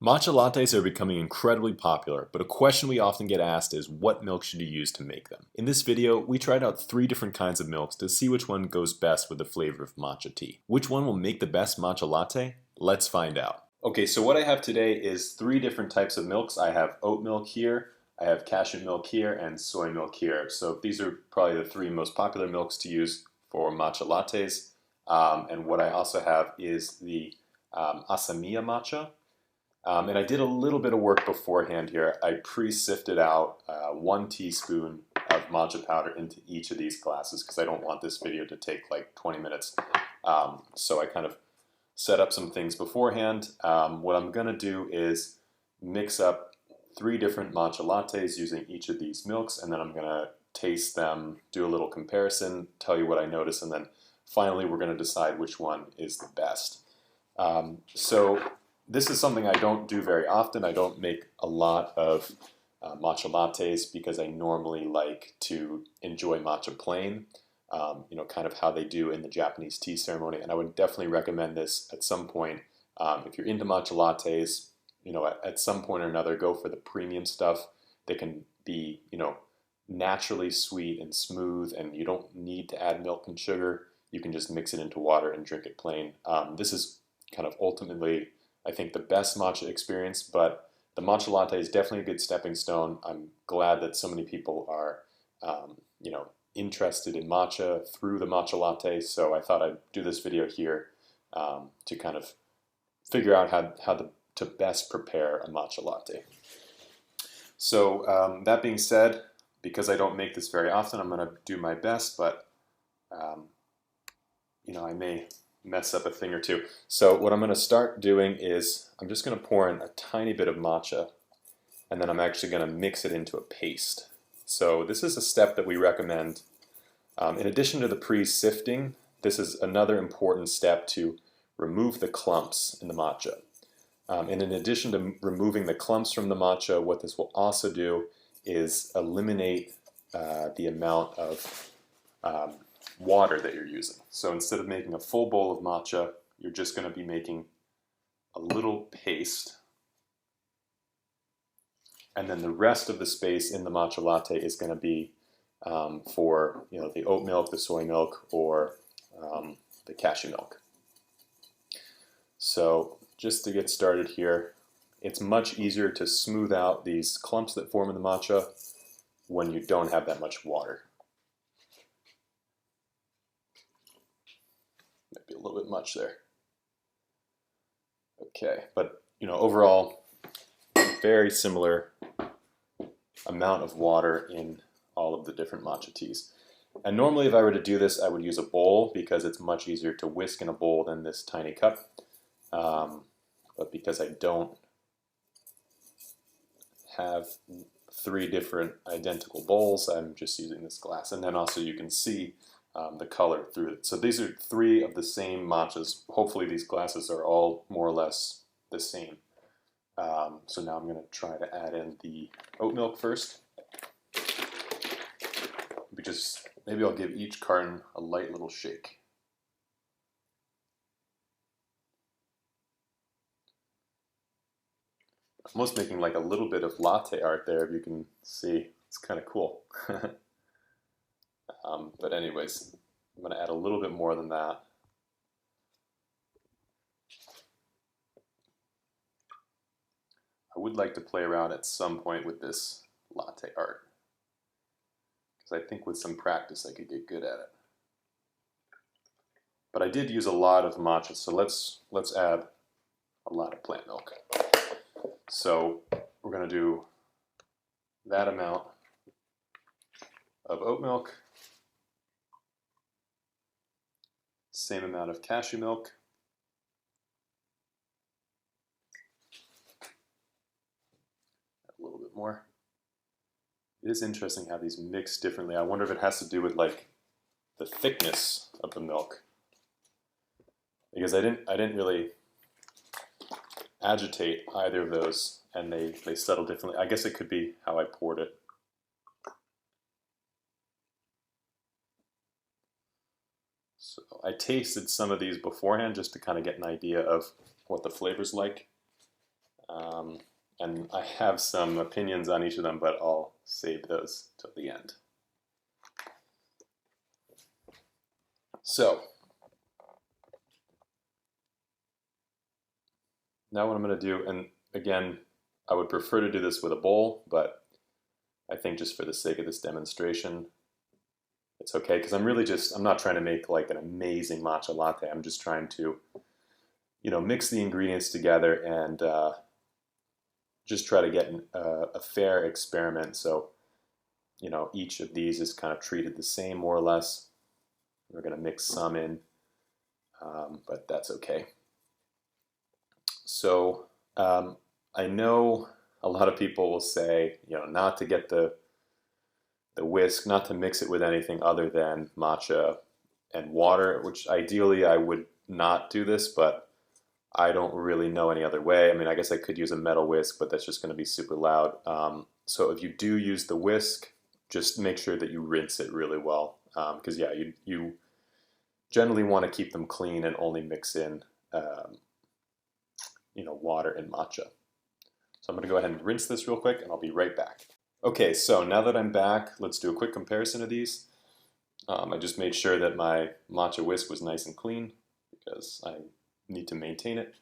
Matcha lattes are becoming incredibly popular, but a question we often get asked is what milk should you use to make them? In this video, we tried out 3 different kinds of milks to see which one goes best with the flavor of matcha tea. Which one will make the best matcha latte? Let's find out. Okay, so what I have today is 3 different types of milks. I have oat milk here, I have cashew milk here, and soy milk here. So these are probably the 3 most popular milks to use for matcha lattes. And what I also have is the Asamiya matcha. And I did a little bit of work beforehand here. I pre-sifted out 1 teaspoon of matcha powder into each of these glasses because I don't want this video to take like 20 minutes. So I kind of set up some things beforehand. What I'm going to do is mix up 3 different matcha lattes using each of these milks, and then I'm going to taste them, do a little comparison, tell you what I notice, and then finally we're going to decide which one is the best. So this is something I don't do very often. I don't make a lot of matcha lattes because I normally like to enjoy matcha plain, kind of how they do in the Japanese tea ceremony. And I would definitely recommend this at some point. If you're into matcha lattes, at some point or another, go for the premium stuff. They can be, naturally sweet and smooth, and you don't need to add milk and sugar. You can just mix it into water and drink it plain. This is kind of ultimately, I think, the best matcha experience, but the matcha latte is definitely a good stepping stone. I'm glad that so many people are, interested in matcha through the matcha latte, so I thought I'd do this video here to kind of figure out how to best prepare a matcha latte. So that being said, because I don't make this very often, I'm going to do my best, but I may mess up a thing or two. So what I'm going to start doing is I'm just going to pour in a tiny bit of matcha, and then I'm actually going to mix it into a paste. So this is a step that we recommend. In addition to the pre-sifting, this is another important step to remove the clumps in the matcha. And in addition to removing the clumps from the matcha, what this will also do is eliminate the amount of water that you're using. So instead of making a full bowl of matcha, you're just going to be making a little paste. And then the rest of the space in the matcha latte is going to be for the oat milk, the soy milk, or the cashew milk. So just to get started here, it's much easier to smooth out these clumps that form in the matcha when you don't have that much water. Might be a little bit much there. Okay, but overall, very similar amount of water in all of the different matcha teas. And normally if I were to do this, I would use a bowl because it's much easier to whisk in a bowl than this tiny cup. But because I don't have 3 different identical bowls, I'm just using this glass. And then also you can see the color through it. So these are 3 of the same matchas. Hopefully these glasses are all more or less the same. So now I'm going to try to add in the oat milk first. Maybe I'll give each carton a light little shake. I'm almost making like a little bit of latte art there, if you can see. It's kind of cool. But anyways, I'm going to add a little bit more than that. I would like to play around at some point with this latte art, because I think with some practice I could get good at it. But I did use a lot of matcha, so let's add a lot of plant milk. So we're going to do that amount of oat milk, same amount of cashew milk, a little bit more. It is interesting how these mix differently. I wonder if it has to do with like the thickness of the milk, because I didn't really agitate either of those, and they settle differently. I guess it could be how I poured it. So I tasted some of these beforehand just to kind of get an idea of what the flavor's like. Um, and I have some opinions on each of them, but I'll save those till the end. So now what I'm going to do, and again, I would prefer to do this with a bowl, but I think just for the sake of this demonstration, it's okay, because I'm not trying to make like an amazing matcha latte. I'm just trying to, mix the ingredients together and just try to get a fair experiment. So, each of these is kind of treated the same, more or less. We're going to mix some in, but that's okay. So I know a lot of people will say, not to get the whisk, not to mix it with anything other than matcha and water, which ideally I would not do this, but I don't really know any other way. I mean, I guess I could use a metal whisk, but that's just going to be super loud. So if you do use the whisk, just make sure that you rinse it really well, because yeah, you generally want to keep them clean and only mix in water and matcha. So I'm going to go ahead and rinse this real quick, and I'll be right back. Okay, so now that I'm back, let's do a quick comparison of these. I just made sure that my matcha whisk was nice and clean because I need to maintain it.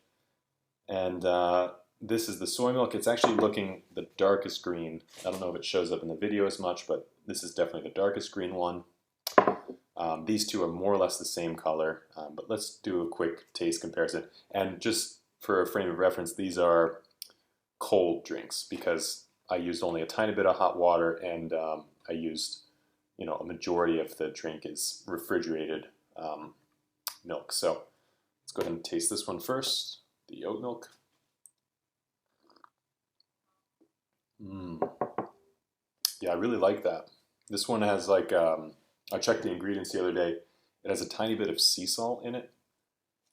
And this is the soy milk. It's actually looking the darkest green. I don't know if it shows up in the video as much, but this is definitely the darkest green one. These two are more or less the same color, but let's do a quick taste comparison. And just for a frame of reference, these are cold drinks because I used only a tiny bit of hot water, and I used, a majority of the drink is refrigerated milk. So let's go ahead and taste this one first, the oat milk. Yeah, I really like that. This one has like, I checked the ingredients the other day. It has a tiny bit of sea salt in it.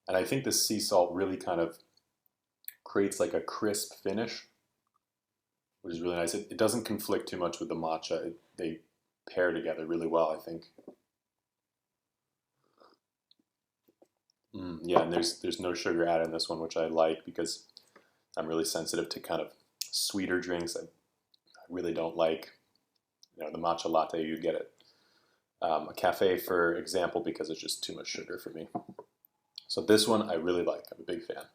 And I think the sea salt really kind of creates like a crisp finish, which is really nice. It doesn't conflict too much with the matcha. They pair together really well, I think. Yeah, and there's no sugar added in this one, which I like because I'm really sensitive to kind of sweeter drinks. I really don't like, the matcha latte you get at a cafe, for example, because it's just too much sugar for me. So this one I really like. I'm a big fan.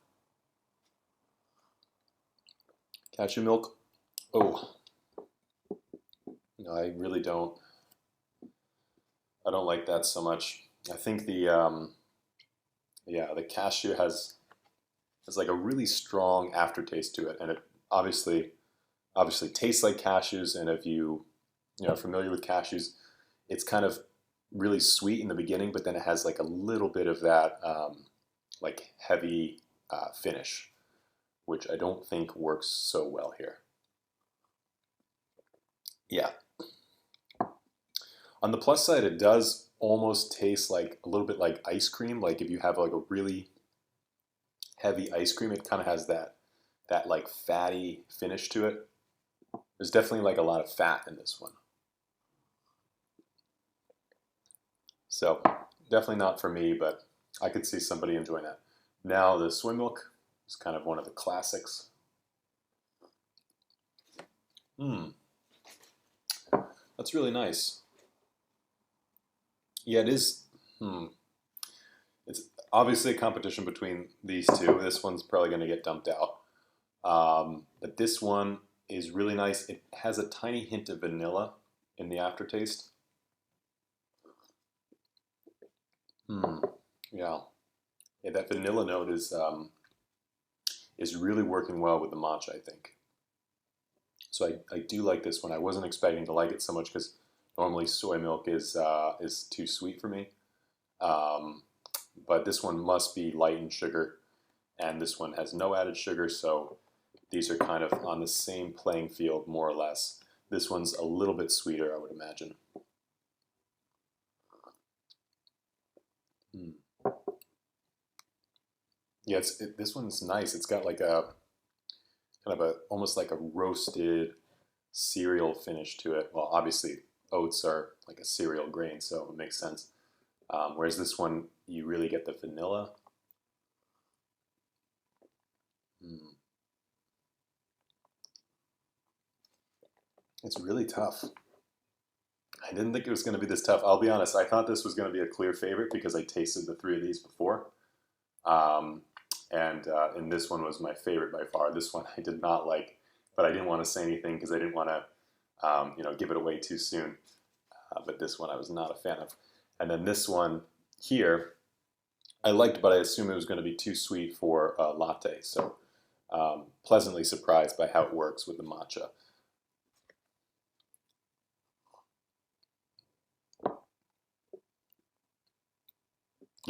Cashew milk. Oh, no, I really don't. I don't like that so much. I think the cashew has like a really strong aftertaste to it, and it obviously tastes like cashews. And if you are familiar with cashews, it's kind of really sweet in the beginning, but then it has like a little bit of that like heavy finish, which I don't think works so well here. Yeah. On the plus side, it does almost taste like a little bit like ice cream. Like if you have like a really heavy ice cream, it kind of has that like fatty finish to it. There's definitely like a lot of fat in this one. So definitely not for me, but I could see somebody enjoying that. Now the soy milk is kind of one of the classics. That's really nice. Yeah, it is. It's obviously a competition between these two. This one's probably going to get dumped out. But this one is really nice. It has a tiny hint of vanilla in the aftertaste. Yeah. Yeah, that vanilla note is really working well with the matcha, I think. So I do like this one. I wasn't expecting to like it so much because normally soy milk is too sweet for me. But this one must be light in sugar, and this one has no added sugar, so these are kind of on the same playing field, more or less. This one's a little bit sweeter, I would imagine. Yeah, this one's nice. It's got like a kind of almost like a roasted cereal finish to it. Well, obviously oats are like a cereal grain, so it makes sense. Whereas this one, you really get the vanilla. It's really tough. I didn't think it was going to be this tough. I'll be honest, I thought this was going to be a clear favorite because I tasted the three of these before. Um, and this one was my favorite by far. This one I did not like, but I didn't want to say anything because I didn't want to, give it away too soon. But this one I was not a fan of. And then this one here, I liked, but I assumed it was going to be too sweet for a latte. So pleasantly surprised by how it works with the matcha.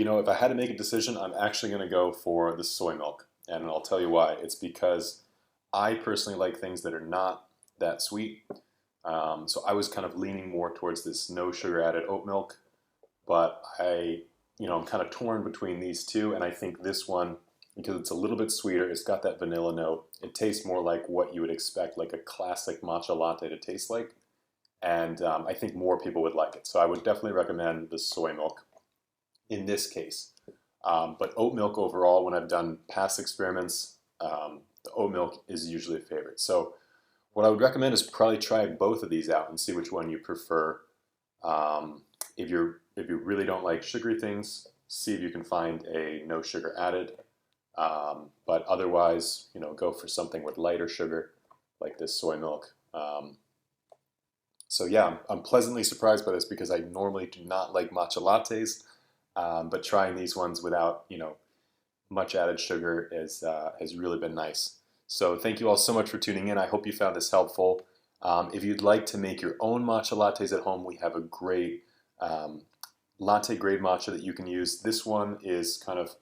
If I had to make a decision, I'm actually going to go for the soy milk. And I'll tell you why. It's because I personally like things that are not that sweet. So I was kind of leaning more towards this no sugar added oat milk. But I'm kind of torn between these two. And I think this one, because it's a little bit sweeter, it's got that vanilla note. It tastes more like what you would expect, like a classic matcha latte to taste like. And I think more people would like it. So I would definitely recommend the soy milk in this case. But oat milk overall, when I've done past experiments, the oat milk is usually a favorite. So what I would recommend is probably try both of these out and see which one you prefer. If you really don't like sugary things, see if you can find a no sugar added. But otherwise, go for something with lighter sugar, like this soy milk. So yeah, I'm pleasantly surprised by this because I normally do not like matcha lattes. But trying these ones without, much added sugar has really been nice. So thank you all so much for tuning in. I hope you found this helpful. If you'd like to make your own matcha lattes at home, we have a great latte grade matcha that you can use. This one is kind of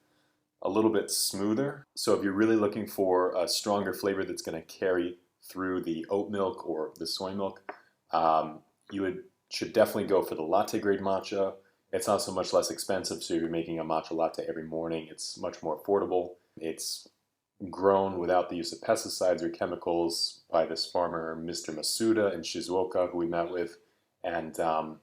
a little bit smoother. So if you're really looking for a stronger flavor that's going to carry through the oat milk or the soy milk, should definitely go for the latte grade matcha. It's not so much less expensive, so if you're making a matcha latte every morning, it's much more affordable. It's grown without the use of pesticides or chemicals by this farmer, Mr. Masuda in Shizuoka, who we met with. And,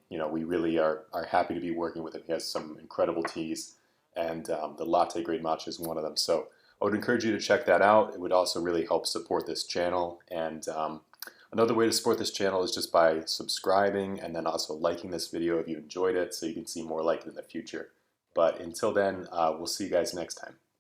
we really are happy to be working with him. He has some incredible teas, and the latte grade matcha is one of them. So I would encourage you to check that out. It would also really help support this channel. And another way to support this channel is just by subscribing and then also liking this video if you enjoyed it so you can see more like it in the future. But until then, we'll see you guys next time.